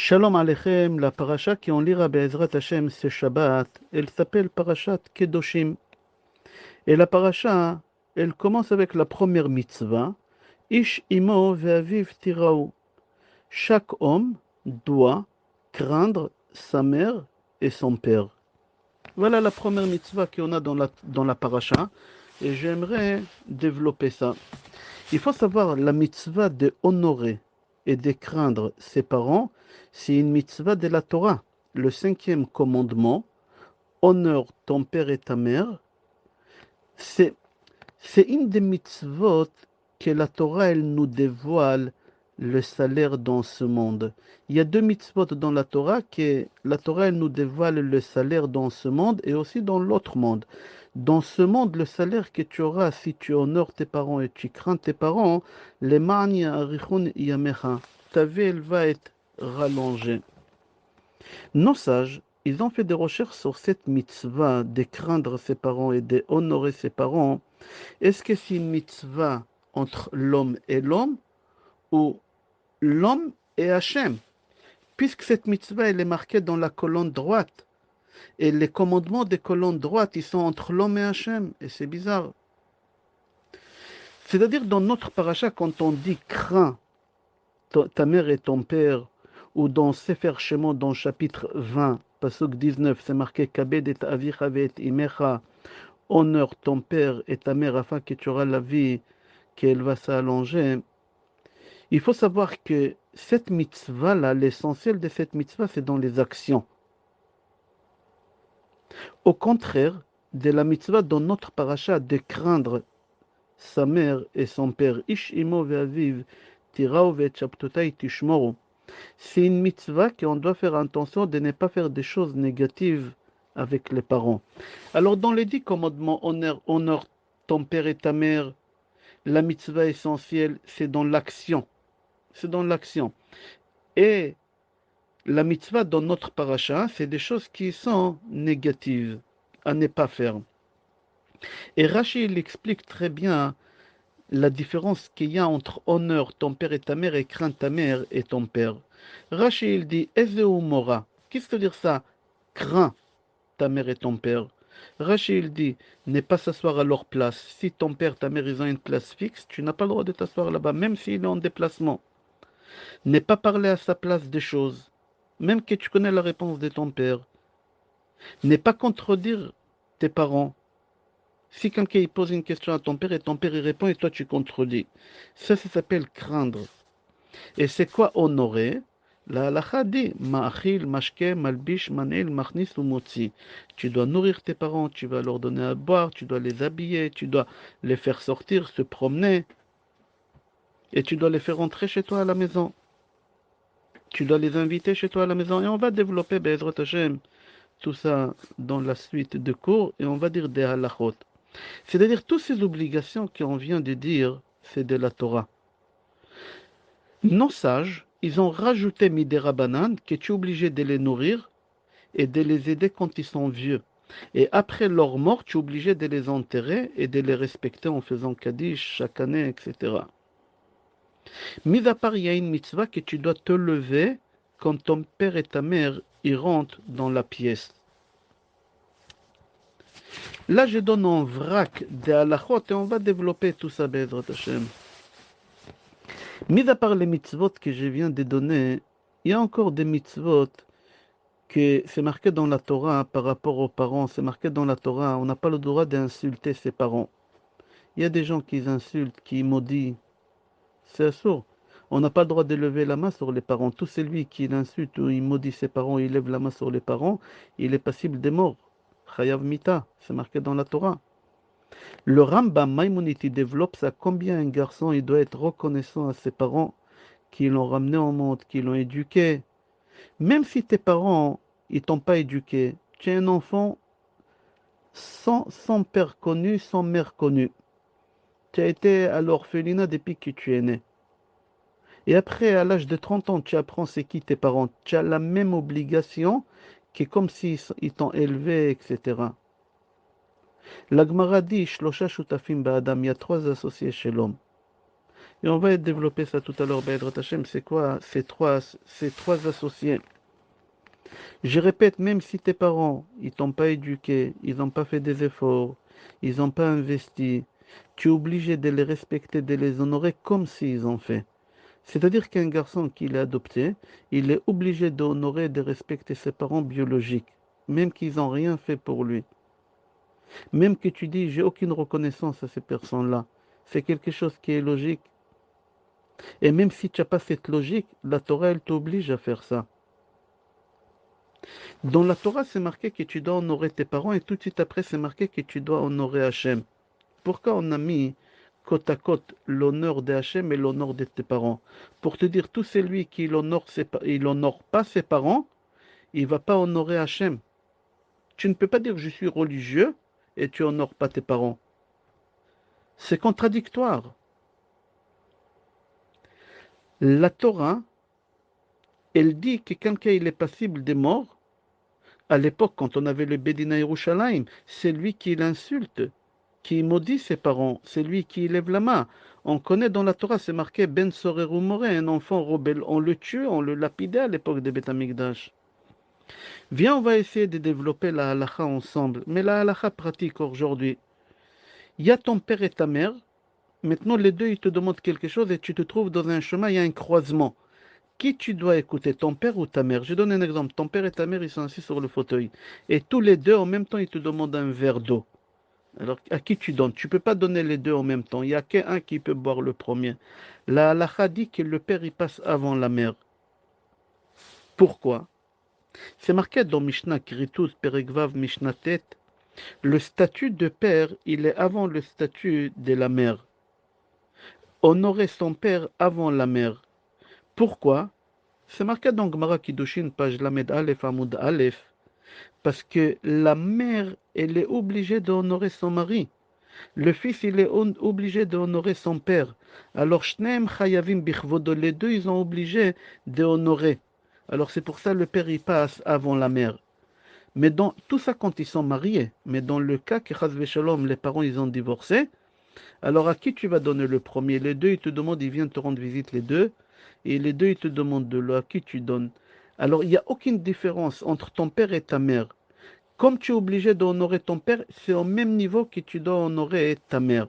Shalom Aleichem, la paracha qui on lira Be'ezrat Hashem ce Shabbat, elle s'appelle Parashat Kedoshim. Et la paracha, elle commence avec la première mitzvah, Ish imo ve'aviv tiraou. Chaque homme doit craindre sa mère et son père. Voilà la première mitzvah qu'on a dans la paracha, et j'aimerais développer ça. Il faut savoir la mitzvah de honorer et de craindre ses parents, c'est une mitzvah de la Torah. Le cinquième commandement, honore ton père et ta mère, c'est, c'est une des mitzvot que la Torah elle nous dévoile le salaire dans ce monde. Il y a deux mitzvot dans la Torah que la Torah elle nous dévoile le salaire dans ce monde et aussi dans l'autre monde. Dans ce monde, le salaire que tu auras si tu honores tes parents et tu crains tes parents, les mani arichun yamecha, ta vie elle va être rallongée. Nos sages, ils ont fait des recherches sur cette mitzvah de craindre ses parents et de honorer ses parents. Est-ce que c'est une mitzvah entre l'homme et l'homme ou l'homme et Hachem? Puisque cette mitzvah elle est marquée dans la colonne droite. Et les commandements des colonnes droites, ils sont entre l'homme et Hachem. Et c'est bizarre. C'est-à-dire dans notre paracha, quand on dit crains ta mère et ton père, ou dans Sefer Shemot, dans le chapitre 20, pasuk 19, c'est marqué Kabed et avicha et imecha, honore ton père et ta mère afin que tu auras la vie, qu'elle va s'allonger. Il faut savoir que cette mitzvah-là, l'essentiel de cette mitzvah, c'est dans les actions. Au contraire de la mitzvah dans notre paracha de craindre sa mère et son père, Ish imo ve'aviv, tirao ve'etchaptotai tishmoru. C'est une mitzvah qu'on doit faire attention de ne pas faire des choses négatives avec les parents. Alors dans les 10 commandements, honore ton père et ta mère, la mitzvah essentielle, c'est dans l'action. C'est dans l'action. Et la mitzvah dans notre paracha, c'est des choses qui sont négatives à ne pas faire. Et Rashi, il explique très bien la différence qu'il y a entre honneur ton père et ta mère et crainte ta mère et ton père. Rashi, il dit, Ezeu mora. Qu'est-ce que veut dire ça? Crains ta mère et ton père. Rashi, il dit, ne pas s'asseoir à leur place. Si ton père, ta mère, ils ont une place fixe, tu n'as pas le droit de t'asseoir là-bas, même s'il est en déplacement. Ne pas parler à sa place des choses, même que tu connais la réponse de ton père. Ne pas contredire tes parents. Si quelqu'un pose une question à ton père et ton père y répond et toi tu contredis, ça s'appelle craindre. Et c'est quoi honorer? La halakha dit ma'achil, mashke, malbish, manel, machnis ou motzi. Tu dois nourrir tes parents, tu vas leur donner à boire, tu dois les habiller, tu dois les faire sortir, se promener, et tu dois les faire rentrer chez toi à la maison. Tu dois les inviter chez toi à la maison. Et on va développer, Be'ezrat Hashem, tout ça dans la suite de cours, et on va dire des halakhot. C'est-à-dire, toutes ces obligations qu'on vient de dire, c'est de la Torah. Nos sages, ils ont rajouté Midera Banane, que tu es obligé de les nourrir et de les aider quand ils sont vieux. Et après leur mort, tu es obligé de les enterrer et de les respecter en faisant Kaddish chaque année, etc. Mis à part, il y a une mitzvah que tu dois te lever quand ton père et ta mère y rentrent dans la pièce. Là, je donne en vrac des halachot et on va développer tout ça, Bezrat Hashem. Mis à part les mitzvot que je viens de donner, il y a encore des mitzvot que c'est marqué dans la Torah par rapport aux parents. C'est marqué dans la Torah, on n'a pas le droit d'insulter ses parents. Il y a des gens qui insultent, qui maudissent. C'est assourd. On n'a pas le droit de lever la main sur les parents. Tout celui qui l'insulte ou il maudit ses parents, il lève la main sur les parents, il est passible des morts. Chayav mita, c'est marqué dans la Torah. Le Rambam Maïmonide développe ça combien un garçon il doit être reconnaissant à ses parents qui l'ont ramené au monde, qui l'ont éduqué. Même si tes parents ils t'ont pas éduqué, tu es un enfant sans père connu, sans mère connue. Tu as été à l'orphelinat depuis que tu es né. Et après, à l'âge de 30 ans, tu apprends c'est qui tes parents. Tu as la même obligation que comme s'ils t'ont élevé, etc. La Gemara dit, Shlosha shutafim ba'adam, il y a 3 associés chez l'homme. Et on va développer ça tout à l'heure, Be'edrat Hashem. C'est quoi ces trois associés? Je répète, même si tes parents, ils t'ont pas éduqué, ils n'ont pas fait des efforts, ils n'ont pas investi, tu es obligé de les respecter, de les honorer comme s'ils ont fait. C'est-à-dire qu'un garçon qu'il a adopté, il est obligé d'honorer et de respecter ses parents biologiques, même qu'ils n'ont rien fait pour lui. Même que tu dis, j'ai aucune reconnaissance à ces personnes-là. C'est quelque chose qui est logique. Et même si tu n'as pas cette logique, la Torah, elle t'oblige à faire ça. Dans la Torah, c'est marqué que tu dois honorer tes parents et tout de suite après, c'est marqué que tu dois honorer Hachem. Pourquoi on a mis côte à côte l'honneur de Hachem et l'honneur de tes parents? Pour te dire, tout celui qui il honore pas ses parents, il ne va pas honorer Hachem. Tu ne peux pas dire je suis religieux et tu honores pas tes parents. C'est contradictoire. La Torah, elle dit que quelqu'un il est passible de mort. À l'époque, quand on avait le Bédina Yerushalayim, c'est lui qui l'insulte, qui maudit ses parents, c'est lui qui lève la main. On connaît dans la Torah, c'est marqué Ben Soreru Moré, un enfant rebelle. On le tuait, on le lapidait à l'époque de Beth Amikdash. Viens, on va essayer de développer la halakha ensemble. Mais la halakha pratique aujourd'hui. Il y a ton père et ta mère. Maintenant, les deux, ils te demandent quelque chose et tu te trouves dans un chemin, il y a un croisement. Qui tu dois écouter, ton père ou ta mère? Je donne un exemple. Ton père et ta mère, ils sont assis sur le fauteuil. Et tous les deux, en même temps, ils te demandent un verre d'eau. Alors, à qui tu donnes? Tu ne peux pas donner les deux en même temps. Il n'y a qu'un qui peut boire le premier. La halakha dit que le père, il passe avant la mère. Pourquoi? C'est marqué dans Mishnah Kiritus Perekvav Mishnah Tet. Le statut de père, il est avant le statut de la mère. Honorer son père avant la mère. Pourquoi? C'est marqué dans Gemara Kiddushin, page Lamed Aleph, Amoud Aleph, parce que la mère, elle est obligée d'honorer son mari. Le fils, il est obligé d'honorer son père. Alors, Shneem Chayavim Bichvodo, les deux, ils sont obligés d'honorer. Alors, c'est pour ça que le père, il passe avant la mère. Mais dans tout ça, quand ils sont mariés, mais dans le cas que Chaz Shalom, les parents, ils ont divorcé, alors à qui tu vas donner le premier? Les deux, ils te demandent, ils viennent te rendre visite, les deux. Et les deux, ils te demandent de l'eau. À qui tu donnes? Alors, il n'y a aucune différence entre ton père et ta mère. Comme tu es obligé d'honorer ton père, c'est au même niveau que tu dois honorer ta mère.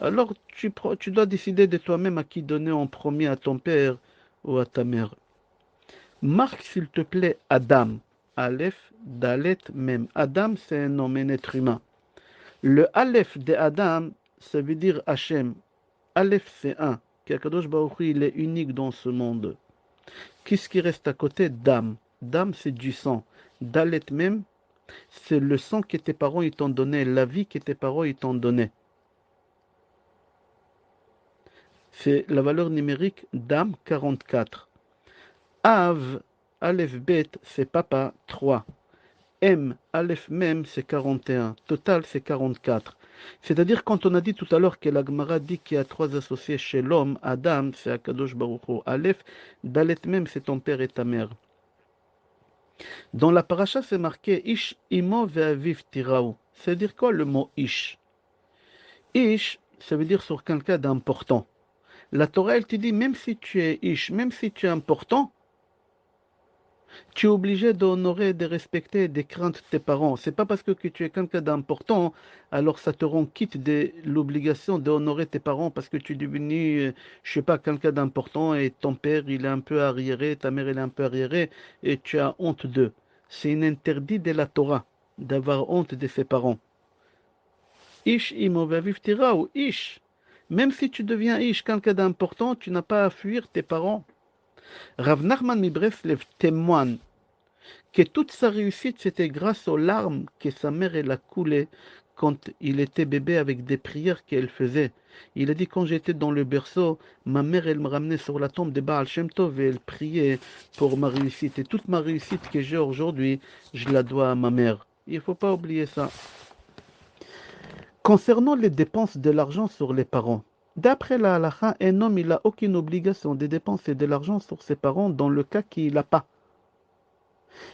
Alors, tu dois décider de toi-même à qui donner en premier, à ton père ou à ta mère. Marque, s'il te plaît, Adam. Aleph, Dalet, Mem. Adam, c'est un homme, un être humain. Le Aleph de Adam, ça veut dire Hachem. Aleph, c'est un. Qu'Akadosh Baruch Hu, il est unique dans ce monde. Qu'est-ce qui reste à côté? Dam. Dam, c'est du sang. Dalet même, c'est le sang que tes parents ils t'ont donné, la vie que tes parents ils t'ont donné. C'est la valeur numérique Dam 44. Av, Aleph Bet, c'est papa 3. M, Aleph Mem, c'est 41. Total, c'est 44. C'est-à-dire, quand on a dit tout à l'heure que la Gemara dit qu'il y a trois associés chez l'homme, Adam, c'est Akadosh Baruch Hu. Aleph, Dalet Mem, c'est ton père et ta mère. Dans la paracha, c'est marqué Ish imo ve'aviv tiraou. C'est-à-dire quoi le mot Ish? Ish, ça veut dire sur quelqu'un d'important. La Torah, elle te dit, même si tu es Ish, même si tu es important, tu es obligé d'honorer, de respecter, de craindre tes parents. C'est pas parce que tu es quelqu'un d'important, alors ça te rend quitte de l'obligation d'honorer tes parents parce que tu es devenu, je sais pas, quelqu'un d'important et ton père, il est un peu arriéré, ta mère, elle est un peu arriérée et tu as honte d'eux. C'est un interdit de la Torah d'avoir honte de ses parents. Ish imo ve'aviv tira'u, Ish. Même si tu deviens Ish, quelqu'un d'important, tu n'as pas à fuir tes parents. Rav Nachman mi Breslev témoigne que toute sa réussite, c'était grâce aux larmes que sa mère elle a coulées quand il était bébé avec des prières qu'elle faisait. Il a dit, quand j'étais dans le berceau, ma mère, elle me ramenait sur la tombe de Baal Shem Tov et elle priait pour ma réussite. Et toute ma réussite que j'ai aujourd'hui, je la dois à ma mère. Il ne faut pas oublier ça. Concernant les dépenses de l'argent sur les parents, d'après la halakha, un homme, il n'a aucune obligation de dépenser de l'argent sur ses parents dans le cas qu'il n'a pas.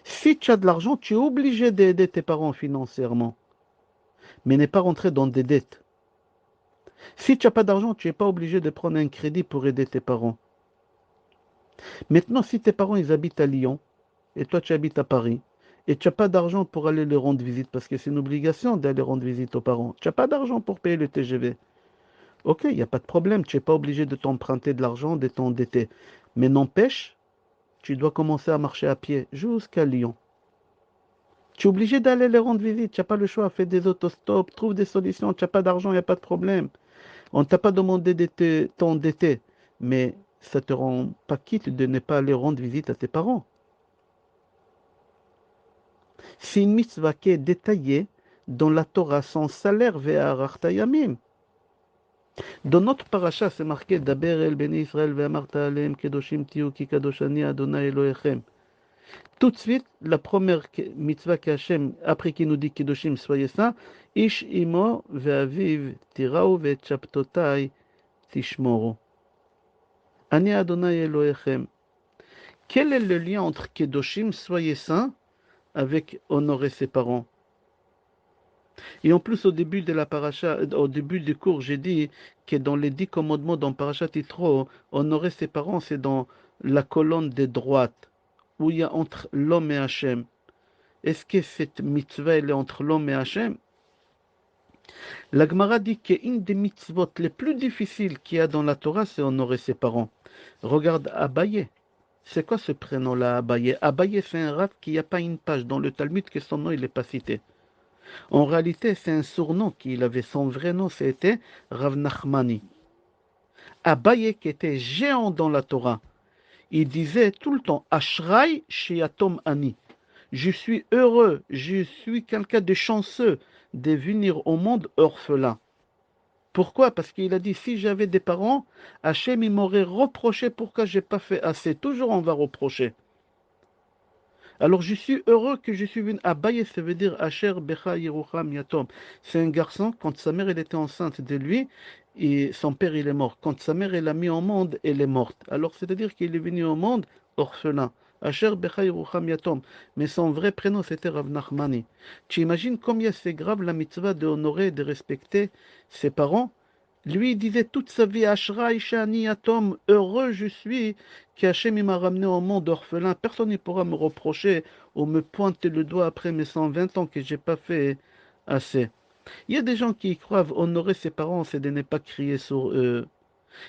Si tu as de l'argent, tu es obligé d'aider tes parents financièrement, mais n'est pas rentrer dans des dettes. Si tu n'as pas d'argent, tu n'es pas obligé de prendre un crédit pour aider tes parents. Maintenant, si tes parents ils habitent à Lyon et toi tu habites à Paris et tu n'as pas d'argent pour aller leur rendre visite parce que c'est une obligation d'aller rendre visite aux parents, tu n'as pas d'argent pour payer le TGV. Ok, il n'y a pas de problème, tu n'es pas obligé de t'emprunter de l'argent, de t'endetter. Mais n'empêche, tu dois commencer à marcher à pied jusqu'à Lyon. Tu es obligé d'aller les rendre visite, tu n'as pas le choix, fais des autostops, trouve des solutions, tu n'as pas d'argent, il n'y a pas de problème. On ne t'a pas demandé de t'endetter, mais ça ne te rend pas quitte de ne pas aller rendre visite à tes parents. C'est une mitzvah qui est détaillée dans la Torah, son salaire ve'arachta yamim. Dans notre paracha, c'est marqué Daber el beni Israël ve'amarta aleim kedoshim tiyu ki kadoshani Adonai Elohechem. Tout de suite, la première mitzvah qu'Hachem, après qu'il nous dit kedoshim, soyez saints, ish imo ve'aviv tirau ve'chaptotai tishmoru. Ani Adonai Elohechem. Quel est le lien entre kedoshim, soyez saints, avec honorer ses parents? Et en plus, au début de la paracha, au début du cours, j'ai dit que dans les 10 commandements dans Parashat Yitro, honorer ses parents, c'est dans la colonne de droite, où il y a entre l'homme et Hachem. Est-ce que cette mitzvah, elle est entre l'homme et Hachem? La Gemara dit qu'une des mitzvot les plus difficiles qu'il y a dans la Torah, c'est honorer ses parents. Regarde Abaye. C'est quoi ce prénom-là, Abaye? Abaye, c'est un rav qui n'y a pas une page dans le Talmud que son nom il n'est pas cité. En réalité, c'est un surnom qu'il avait. Son vrai nom, c'était Rav Nachmani. Abaye, qui était géant dans la Torah, il disait tout le temps Ashrai Sheyatom Ani. Je suis heureux, je suis quelqu'un de chanceux de venir au monde orphelin. Pourquoi? Parce qu'il a dit si j'avais des parents, Hachem il m'aurait reproché pourquoi j'ai pas fait assez. Toujours on va reprocher. Alors je suis heureux que je suis venu. Abaye, ça veut dire Asher Becha Yerucham Yatom. C'est un garçon, quand sa mère elle était enceinte de lui, et son père il est mort. Quand sa mère elle l'a mis au monde, elle est morte. Alors c'est-à-dire qu'il est venu au monde orphelin. Asher Becha Yerucham Yatom. Mais son vrai prénom c'était Rav Nachmani. Tu imagines combien c'est grave la mitzvah de honorer et de respecter ses parents? Lui, il disait toute sa vie, Ashraï Shani Yatom, heureux je suis qu'Hachem m'a ramené au monde orphelin. Personne ne pourra me reprocher ou me pointer le doigt après mes 120 ans que j'ai pas fait assez. Il y a des gens qui croient honorer ses parents, c'est de ne pas crier sur eux.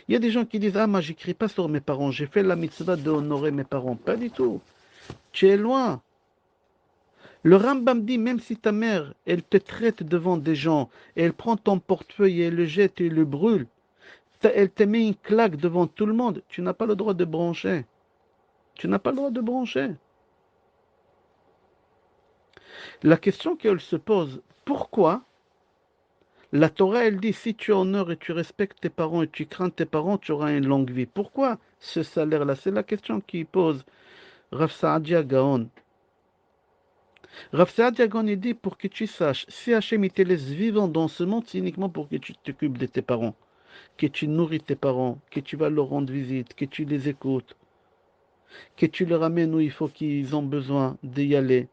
Il y a des gens qui disent, ah, moi, j'écris pas sur mes parents, j'ai fait la mitzvah de honorer mes parents. Pas du tout. Tu es loin. Le Rambam dit, même si ta mère, elle te traite devant des gens, et elle prend ton portefeuille et elle le jette et le brûle, elle te met une claque devant tout le monde, tu n'as pas le droit de brancher. Tu n'as pas le droit de brancher. La question qu'elle se pose, pourquoi la Torah, elle dit, si tu honores et tu respectes tes parents et tu crains tes parents, tu auras une longue vie. Pourquoi ce salaire-là? C'est la question qui pose Rav Saadia Gaon. Rav Saadia Gaon, il dit, pour que tu saches, si Hachem il te laisse vivant dans ce monde, c'est uniquement pour que tu t'occupes de tes parents, que tu nourris tes parents, que tu vas leur rendre visite, que tu les écoutes, que tu les ramènes où il faut qu'ils ont besoin d'y aller.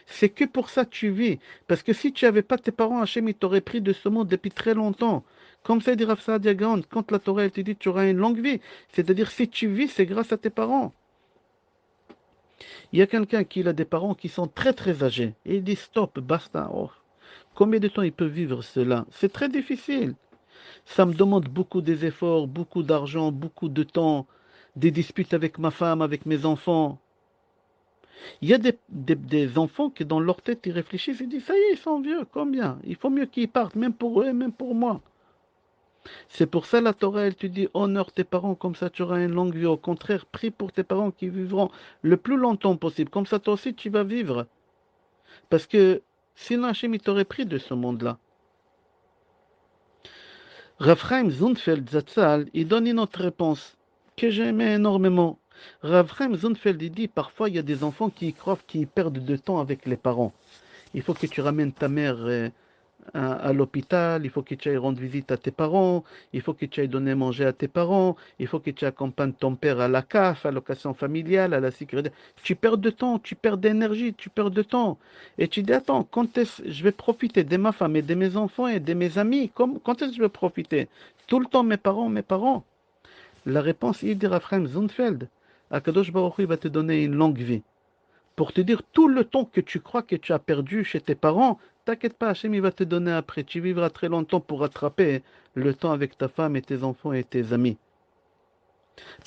C'est que pour ça que tu vis. Parce que si tu n'avais pas tes parents, Hachem, il t'aurait pris de ce monde depuis très longtemps. Comme ça dit Rav Saadia Gaon, quand la Torah elle te dit tu auras une longue vie, c'est-à-dire si tu vis, c'est grâce à tes parents. Il y a quelqu'un qui a des parents qui sont très très âgés. Et il dit stop, basta. Oh. Combien de temps il peut vivre cela? C'est très difficile. Ça me demande beaucoup des efforts, beaucoup d'argent, beaucoup de temps, des disputes avec ma femme, avec mes enfants. Il y a des enfants qui, dans leur tête, ils réfléchissent et disent, ça y est, ils sont vieux, combien? Il faut mieux qu'ils partent, même pour eux, même pour moi. C'est pour ça la Torah, elle te dit, honore tes parents, comme ça tu auras une longue vie. Au contraire, prie pour tes parents qui vivront le plus longtemps possible. Comme ça, toi aussi, tu vas vivre. Parce que sinon, Hachem, il t'aurait pris de ce monde-là. Rav Chaim Zundfeld Zatzal, il donne une autre réponse que j'aimais énormément. Rav Chaim Zundfeld, il dit, parfois, il y a des enfants qui croient qu'ils perdent de temps avec les parents. Il faut que tu ramènes ta mère à l'hôpital, il faut que tu ailles rendre visite à tes parents, il faut que tu ailles donner à manger à tes parents, il faut que tu accompagnes ton père à la CAF, à l'allocation familiale, à la sécurité. Tu perds de temps, tu perds d'énergie, tu perds de temps. Et tu dis, attends, quand est-ce que je vais profiter de ma femme et de mes enfants et de mes amis? Quand est-ce que je vais profiter? Tout le temps, mes parents, mes parents. La réponse, il dit Raphaël Zunfeld, Akadosh Baruch Hu, il va te donner une longue vie pour te dire tout le temps que tu crois que tu as perdu chez tes parents, t'inquiète pas, Hachem il va te donner après. Tu vivras très longtemps pour rattraper le temps avec ta femme et tes enfants et tes amis.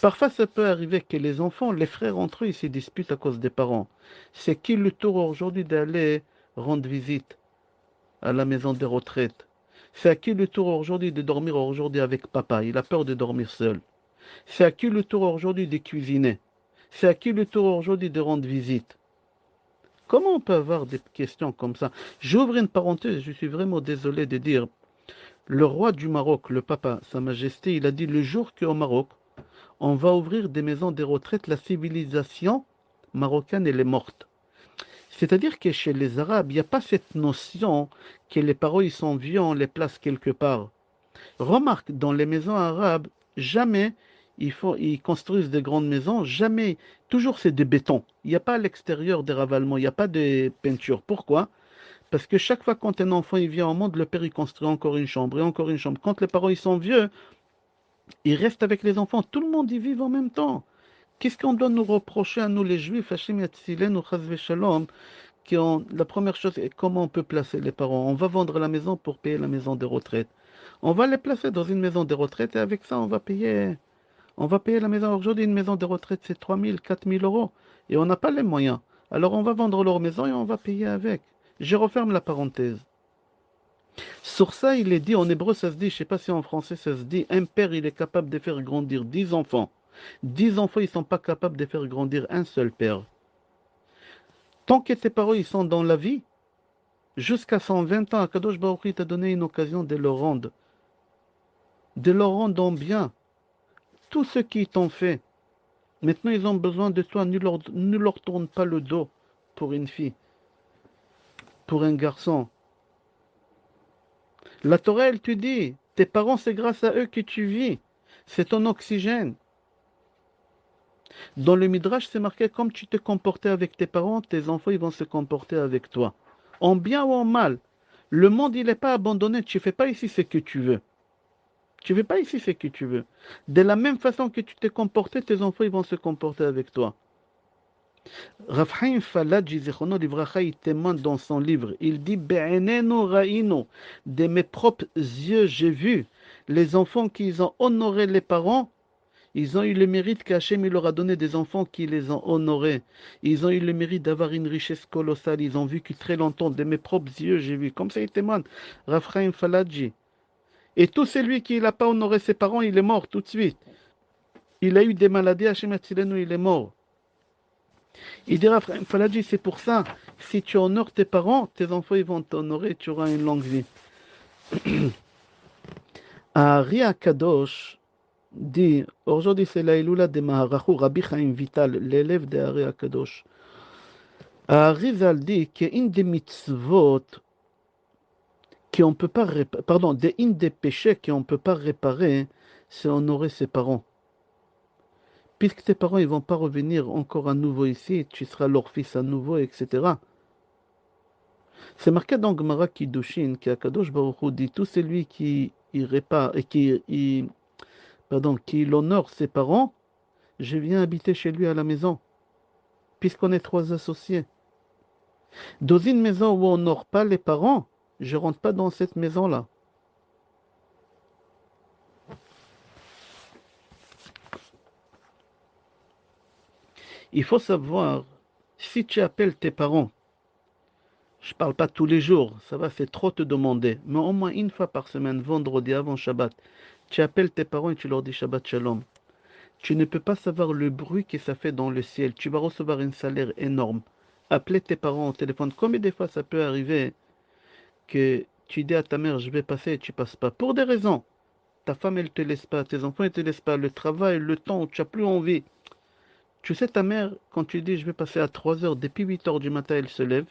Parfois, ça peut arriver que les enfants, les frères entre eux, ils se disputent à cause des parents. C'est qui le tour aujourd'hui d'aller rendre visite à la maison des retraites? C'est à qui le tour aujourd'hui de dormir aujourd'hui avec papa? Il a peur de dormir seul. C'est à qui le tour aujourd'hui de cuisiner? C'est à qui le tour aujourd'hui de rendre visite? Comment on peut avoir des questions comme ça? J'ouvre une parenthèse, je suis vraiment désolé de dire, le roi du Maroc, le papa, Sa Majesté, il a dit le jour qu'au Maroc, on va ouvrir des maisons de retraite, la civilisation marocaine, elle est morte. C'est-à-dire que chez les Arabes, il n'y a pas cette notion que les parents ils sont vieux, on les place quelque part. Remarque, dans les maisons arabes, jamais ils construisent des grandes maisons, jamais, toujours c'est de béton. Il n'y a pas à l'extérieur des ravalements, il n'y a pas de peinture. Pourquoi? Parce que chaque fois quand un enfant il vient au monde, le père il construit encore une chambre et encore une chambre. Quand les parents ils sont vieux, ils restent avec les enfants. Tout le monde y vit en même temps. Qu'est-ce qu'on doit nous reprocher à nous les juifs, Hachem Yatzilenu ou Chas Shalom, la première chose est comment on peut placer les parents. On va vendre la maison pour payer la maison des retraites. On va les placer dans une maison de retraite et avec ça, on va payer la maison. Aujourd'hui, une maison de retraite, c'est 3 000, 4 000 € et on n'a pas les moyens. Alors, on va vendre leur maison et on va payer avec. Je referme la parenthèse. Sur ça, il est dit, en hébreu, ça se dit, je ne sais pas si en français ça se dit, un père, il est capable de faire grandir 10 enfants. 10 enfants, ils ne sont pas capables de faire grandir un seul père. Tant que tes parents, ils sont dans la vie, jusqu'à 120 ans, Akadosh Baruch Hu t'a donné une occasion de leur rendre en bien tout ce qu'ils t'ont fait. Maintenant, ils ont besoin de toi. Ne leur tourne pas le dos pour une fille, pour un garçon. La Torah, elle te dit, tes parents, c'est grâce à eux que tu vis. C'est ton oxygène. Dans le Midrash, c'est marqué, comme tu te comportais avec tes parents, tes enfants, ils vont se comporter avec toi. En bien ou en mal. Le monde, il n'est pas abandonné. Tu ne fais pas ici ce que tu veux. Tu ne fais pas ici ce que tu veux. De la même façon que tu t'es comporté, tes enfants, ils vont se comporter avec toi. Rav Chaim Falaji, Zichrono Livracha, il témoigne dans son livre. Il dit Be'enenu ra'inu, de mes propres yeux, j'ai vu les enfants qui ont honoré les parents. Ils ont eu le mérite qu'Hachem il leur a donné des enfants qui les ont honorés. Ils ont eu le mérite d'avoir une richesse colossale. Ils ont vécu très longtemps. De mes propres yeux, j'ai vu. Comme ça, il témoigne. Rav Chaim Falaji. Et tout celui qui n'a pas honoré ses parents, il est mort tout de suite. Il a eu des maladies, Hachem Atzilenu, il est mort. Il dira, frère Faladji, c'est pour ça, si tu honores tes parents, tes enfants ils vont t'honorer, tu auras une longue vie. Ari Akadosh dit, aujourd'hui c'est la Iloula de Maharachu, Rabbi Chaim Vital, l'élève de Ari Akadosh. Ari Zal dit qu'une des mitzvot qu'on peut pas réparer, pardon, une des péchés qu'on ne peut pas réparer, c'est honorer ses parents. Puisque tes parents ils vont pas revenir encore à nouveau ici, tu seras leur fils à nouveau, etc. C'est marqué dans Gemara Kiddushin qu'Akadosh Baruch Hu dit tout celui qui y répare et qui honore ses parents, je viens habiter chez lui à la maison, puisqu'on est trois associés. Dans une maison où on n'honore pas les parents, je ne rentre pas dans cette maison-là. Il faut savoir, si tu appelles tes parents, je ne parle pas tous les jours, ça va, c'est trop te demander, mais au moins une fois par semaine, vendredi avant Shabbat, tu appelles tes parents et tu leur dis Shabbat Shalom. Tu ne peux pas savoir le bruit que ça fait dans le ciel. Tu vas recevoir un salaire énorme. Appelez tes parents au téléphone. Combien de fois ça peut arriver que tu dis à ta mère, je vais passer et tu passes pas. Pour des raisons. Ta femme, elle te laisse pas. Tes enfants, ils te laissent pas. Le travail, le temps, tu n'as plus envie. Tu sais, ta mère, quand tu dis, je vais passer à 3 heures, depuis 8 heures du matin, elle se lève.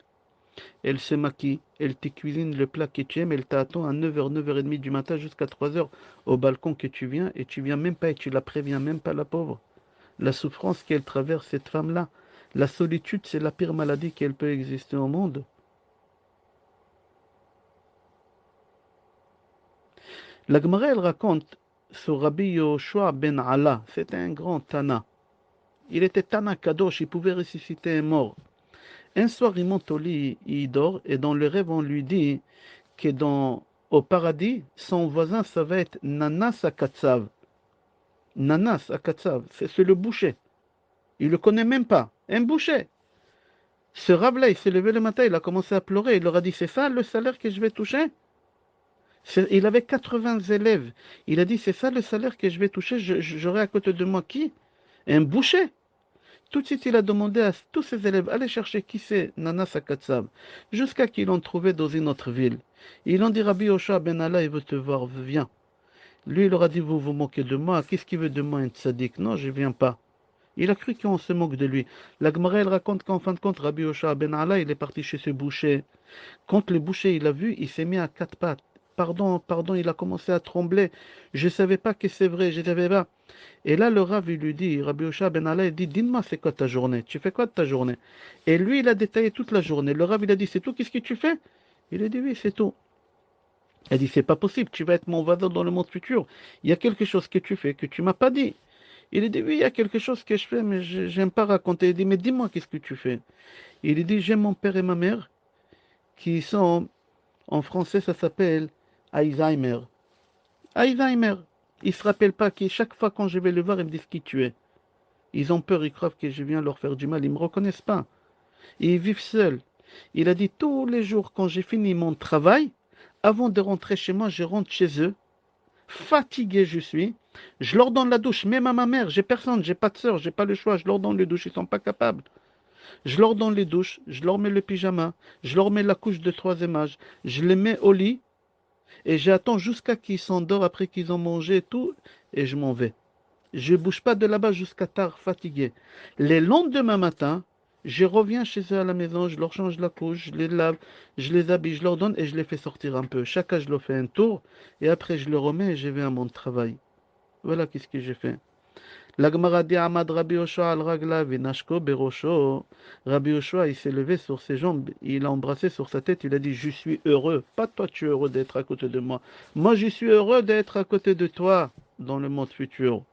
Elle se maquille, elle te cuisine le plat que tu aimes, elle t'attend à 9h, 9h30 du matin jusqu'à 3h au balcon que tu viens et tu viens même pas et tu la préviens même pas, la pauvre. La souffrance qu'elle traverse, cette femme-là. La solitude, c'est la pire maladie qu'elle peut exister au monde. La Gemara, elle raconte sur Rabbi Yoshua ben Allah. C'était un grand Tana. Il était Tana Kadosh, il pouvait ressusciter un mort. Un soir, il monte au lit, il dort, et dans le rêve, on lui dit que au paradis, son voisin, ça va être Nanas Akatsav. Nanas Akatsav, c'est le boucher. Il ne le connaît même pas. Un boucher. Ce rave-là, il s'est levé le matin, il a commencé à pleurer. Il leur a dit, c'est ça le salaire que je vais toucher? Il avait 80 élèves. Il a dit, c'est ça le salaire que je vais toucher? J'aurai à côté de moi qui? Un boucher. Tout de suite, il a demandé à tous ses élèves, allez chercher qui c'est Nana Sakatsab, jusqu'à qu'ils l'ont trouvé dans une autre ville. Ils ont dit, Rabbi Osha ben Allah, il veut te voir, viens. Lui, il leur a dit, vous vous moquez de moi, qu'est-ce qu'il veut de moi, un tzaddik? Non, je ne viens pas. Il a cru qu'on se moque de lui. La Gemara, elle raconte qu'en fin de compte, Rabbi Osha ben Allah, il est parti chez ce boucher. Quand le boucher, il a vu, il s'est mis à quatre pattes. Pardon, pardon, il a commencé à trembler. Je ne savais pas que c'est vrai, je ne savais pas. Et là, le Rav, il lui dit, Rabbi Osha ben Allah, il dit, dis-moi, c'est quoi ta journée? Tu fais quoi de ta journée? Et lui, il a détaillé toute la journée. Le Rav, il a dit, c'est tout, qu'est-ce que tu fais? Il a dit, oui, c'est tout. Il a dit, c'est pas possible, tu vas être mon voisin dans le monde futur. Il y a quelque chose que tu fais que tu m'as pas dit. Il a dit, oui, il y a quelque chose que je fais, mais je n'aime pas raconter. Il dit, mais dis-moi, qu'est-ce que tu fais? Il dit, j'aime mon père et ma mère, qui sont, en français, ça s'appelle Alzheimer. Alzheimer. Ils ne se rappellent pas que chaque fois quand je vais le voir, ils me disent qui tu es. Ils ont peur, ils croient que je viens leur faire du mal, ils ne me reconnaissent pas. Et ils vivent seuls. Il a dit tous les jours, quand j'ai fini mon travail, avant de rentrer chez moi, je rentre chez eux. Fatigué je suis. Je leur donne la douche, même à ma mère. J'ai personne, j'ai pas de soeur, j'ai pas le choix. Je leur donne les douches, ils sont pas capables. Je leur donne les douches, je leur mets le pyjama, je leur mets la couche de troisième âge, je les mets au lit et j'attends jusqu'à qu'ils s'endorment après qu'ils ont mangé et tout et je m'en vais. Je ne bouge pas de là-bas jusqu'à tard, fatigué. Les lendemains matin, je reviens chez eux à la maison, je leur change la couche, je les lave, je les habille, je leur donne et je les fais sortir un peu. Chacun, je leur fais un tour et après, je le remets et je vais à mon travail. Voilà qu'est-ce que j'ai fait. La Gemara dit Ahmad Rabbi Yoshua al Ragla Vinashko Berosho. Rabbi Yoshua, il s'est levé sur ses jambes, il a embrassé sur sa tête, il a dit je suis heureux. Pas toi, tu es heureux d'être à côté de moi. Moi, je suis heureux d'être à côté de toi dans le monde futur.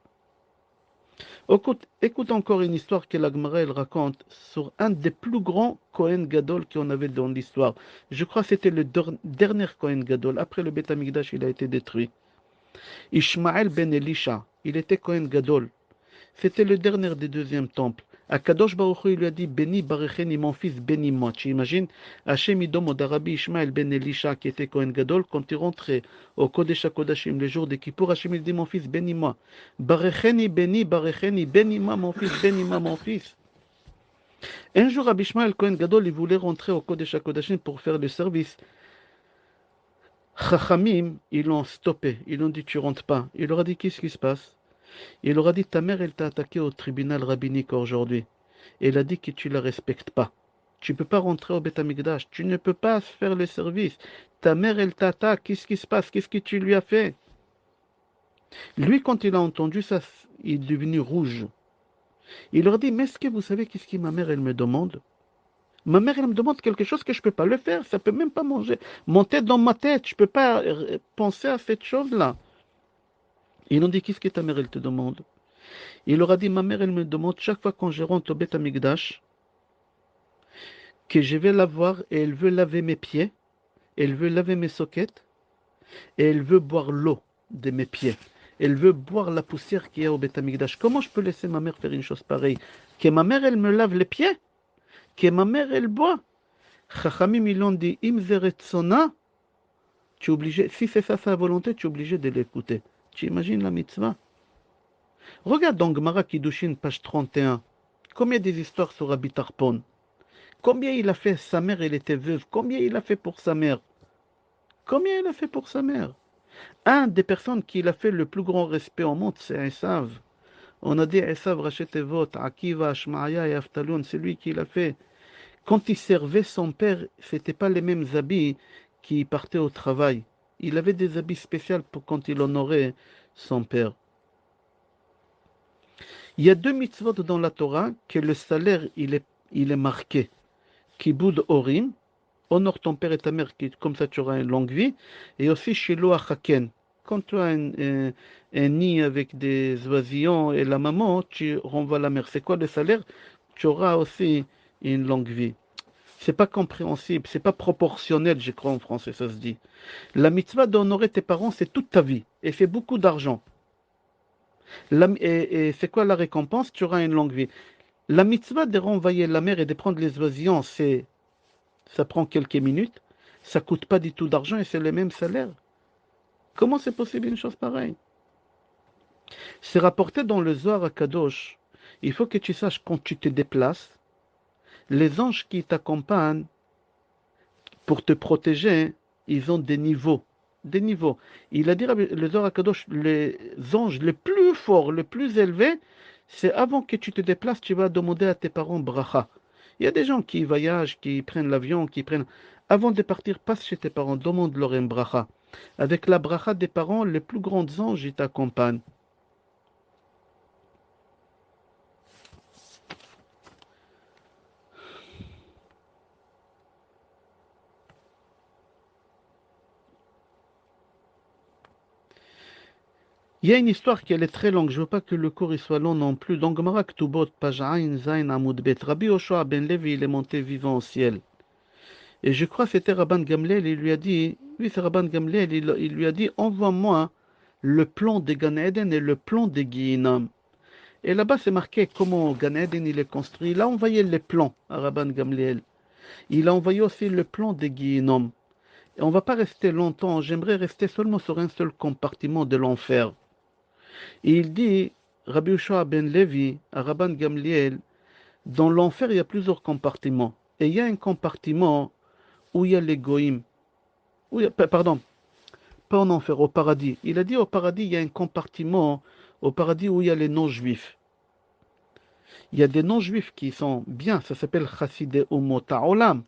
Écoute encore une histoire que la Gemara elle raconte sur un des plus grands Kohen Gadol qu'on avait dans l'histoire. Je crois que c'était le dernier Kohen Gadol. Après le Beth Amikdash, il a été détruit. Ishmael ben Elisha, il était Kohen Gadol. C'était le dernier des deuxièmes temples. Akadosh Baruch Hu, il lui a dit béni Barecheni, mon fils, bénis-moi. Tu imagines Hachem il demande à Rabbi Ishmael ben Elisha, qui était Kohen Gadol, quand il rentrait au Kodesh HaKodashim, le jour de Kippour, Hachem il dit mon fils, bénis-moi. Barecheni, béni, Barecheni, bénis-moi mon fils, bénis-moi mon fils. Un jour, Rabbi Ishmael Kohen Gadol, il voulait rentrer au Kodesh HaKodashim pour faire le service. Chachamim, ils l'ont stoppé. Ils l'ont dit tu rentres pas. Il leur a dit qu'est-ce qui se passe? Il leur a dit ta mère, elle t'a attaqué au tribunal rabbinique aujourd'hui. Elle a dit que tu la respectes pas. Tu ne peux pas rentrer au Beth Amikdash. Tu ne peux pas faire le service. Ta mère, elle t'attaque. Qu'est-ce qui se passe? Qu'est-ce que tu lui as fait? Lui, quand il a entendu ça, il est devenu rouge. Il leur dit, mais est-ce que vous savez qu'est-ce que ma mère, elle me demande? Ma mère, elle me demande quelque chose que je ne peux pas le faire. Ça ne peut même pas manger. Monter dans ma tête. Je ne peux pas penser à cette chose-là. Ils ont dit, qu'est-ce que ta mère, elle te demande? Il leur a dit, ma mère, elle me demande chaque fois quand je rentre au Beth Amikdash, que je vais la voir et elle veut laver mes pieds, elle veut laver mes soquettes et elle veut boire l'eau de mes pieds. Elle veut boire la poussière qu'il y a au Beth Amikdash. Comment je peux laisser ma mère faire une chose pareille? Que ma mère, elle me lave les pieds? Que ma mère, elle boit? Chachamim, ils l'ont dit, im zeretsona, tu es obligé, si c'est ça sa volonté, tu es obligé de l'écouter. Tu imagines la mitzvah? Regarde dans Gemara Kiddushin, page 31. Combien des histoires sur Rabbi Tarpon? Combien il a fait? Sa mère, elle était veuve. Combien il a fait pour sa mère? Combien il a fait pour sa mère? Un des personnes qui a fait le plus grand respect au monde, c'est Esav. On a dit Esav, Rachet Evot, Akiva, Shmaaya et Aftaloun, c'est lui qui l'a fait. Quand il servait son père, c'était pas les mêmes habits qui partaient au travail. Il avait des habits spéciaux pour quand il honorait son père. Il y a deux mitzvot dans la Torah que le salaire il est marqué. Kibud Orim, honore ton père et ta mère, comme ça tu auras une longue vie. Et aussi Shiloh Haken. Quand tu as un nid avec des oisillons et la maman, tu renvoies la mère. C'est quoi le salaire? Tu auras aussi une longue vie. C'est pas compréhensible, c'est pas proportionnel, je crois en français, ça se dit. La mitzvah d'honorer tes parents, c'est toute ta vie et c'est beaucoup d'argent. Et c'est quoi la récompense? Tu auras une longue vie. La mitzvah de renvoyer la mère et de prendre les oisillons, ça prend quelques minutes, ça coûte pas du tout d'argent et c'est le même salaire. Comment c'est possible une chose pareille? C'est rapporté dans le Zohar à Kadosh. Il faut que tu saches quand tu te déplaces, les anges qui t'accompagnent pour te protéger, ils ont des niveaux. Des niveaux. Il a dit, le Zohar Kadosh, les anges les plus forts, les plus élevés, c'est avant que tu te déplaces, tu vas demander à tes parents bracha. Il y a des gens qui voyagent, qui prennent l'avion, qui prennent... Avant de partir, passe chez tes parents, demande-leur un bracha. Avec la bracha des parents, les plus grands anges, ils t'accompagnent. Il y a une histoire qui elle est très longue, je ne veux pas que le cours il soit long non plus. Dans Gemara Ktubot, page Ain Zain Amud Bet, Rabbi Yoshua ben Levi, il est monté vivant au ciel. Et je crois que c'était Rabban Gamliel, il lui a dit, oui c'est Rabban Gamliel, il lui a dit, envoie-moi le plan des Gan Eden et le plan des Guinam. Et là-bas c'est marqué comment Gan Eden il est construit. Il a envoyé les plans à Rabban Gamliel. Il a envoyé aussi le plan des Guinam. Et on ne va pas rester longtemps, j'aimerais rester seulement sur un seul compartiment de l'enfer. Et il dit, Rabbi Yoshua ben Levi, à Rabban Gamliel, dans l'enfer, il y a plusieurs compartiments. Et il y a un compartiment où il y a les goïms. Pardon, pas en enfer, au paradis. Il a dit au paradis, il y a un compartiment au paradis où il y a les non-juifs. Il y a des non-juifs qui sont bien, ça s'appelle Chassidei Umot Ha'olam.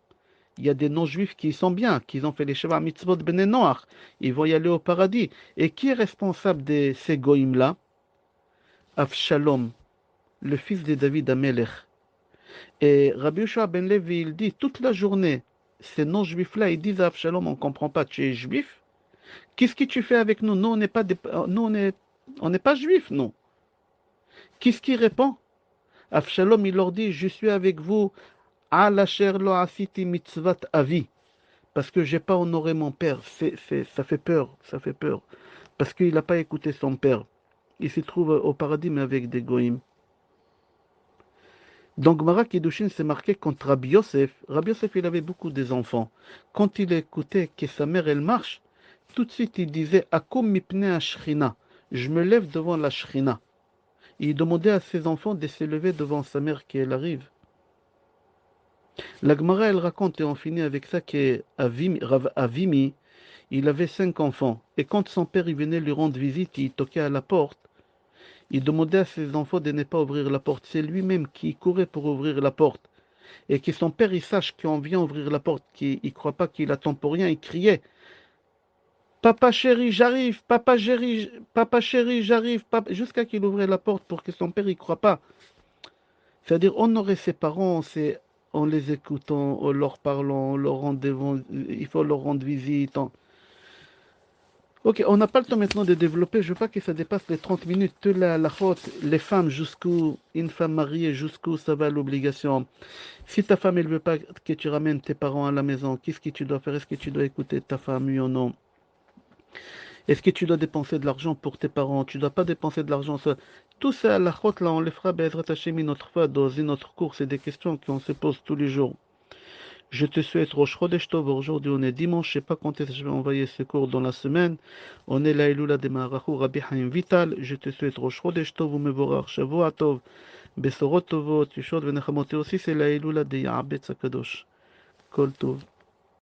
Il y a des non-juifs qui sont bien, qui ont fait les Sheva Mitzvot Bnei Noach. Ils vont y aller au paradis. Et qui est responsable de ces goïms-là? Avshalom, le fils de David Amelech. Et Rabbi Yoshua ben Levi, il dit toute la journée, ces non-juifs-là, ils disent à Avshalom, on ne comprend pas, tu es juif? Qu'est-ce que tu fais avec nous? Nous, on n'est pas, nous, on n'est pas juifs, non. Qu'est-ce qu'il répond? Avshalom, il leur dit, je suis avec vous, al asher lo asiti mitzvat avi, parce que j'ai pas honoré mon père. Ça fait peur, ça fait peur. Parce qu'il n'a pas écouté son père. Il se trouve au paradis, mais avec des goïms. Donc, Mara Kiddushin, c'est marqué contre Rabbi Yosef. Rabbi Yosef, il avait beaucoup des enfants. Quand il écoutait que sa mère, elle marche, tout de suite, il disait Akum mipne ashrina. Je me lève devant la shrina. Il demandait à ses enfants de se lever devant sa mère qui elle arrive. La Gemara, elle raconte, et on finit avec ça, Rav Avimi, il avait 5 enfants. Et quand son père il venait lui rendre visite, il toquait à la porte. Il demandait à ses enfants de ne pas ouvrir la porte. C'est lui-même qui courait pour ouvrir la porte. Et que son père il sache qu'on vient ouvrir la porte, qu'il ne croit pas qu'il attend pour rien, il criait Papa chéri, j'arrive, papa chéri, j'arrive, jusqu'à qu'il ouvrait la porte pour que son père y croit pas. C'est-à-dire, honorer ses parents, c'est en les écoutant, en leur parlant, il faut leur rendre visite. Ok, on n'a pas le temps maintenant de développer. Je veux pas que ça dépasse les 30 minutes. La faute, les femmes, jusqu'où, une femme mariée, jusqu'où ça va l'obligation. Si ta femme ne veut pas que tu ramènes tes parents à la maison, qu'est-ce que tu dois faire? Est-ce que tu dois écouter ta femme, oui ou non? Est-ce que tu dois dépenser de l'argent pour tes parents? Tu ne dois pas dépenser de l'argent seul. Tout ça, la chôte, là, on les fera Be'ezrat Hashem une autre fois dans une autre cours. C'est des questions qu'on se pose tous les jours. Je te souhaite Rosh Chodesh Tov. Aujourd'hui, on est dimanche. Je ne sais pas quand est-ce que je vais envoyer ce cours dans la semaine. On est la Elula de Maharahu Rabbi Haim Vital. Je te souhaite Rosh Chodesh Tov ou Mevorach Shavua Tov. Besorot Tovot, Yishod Venechamot. Et aussi, c'est la Elula de Ya'abet Sakadosh. Kol Tov.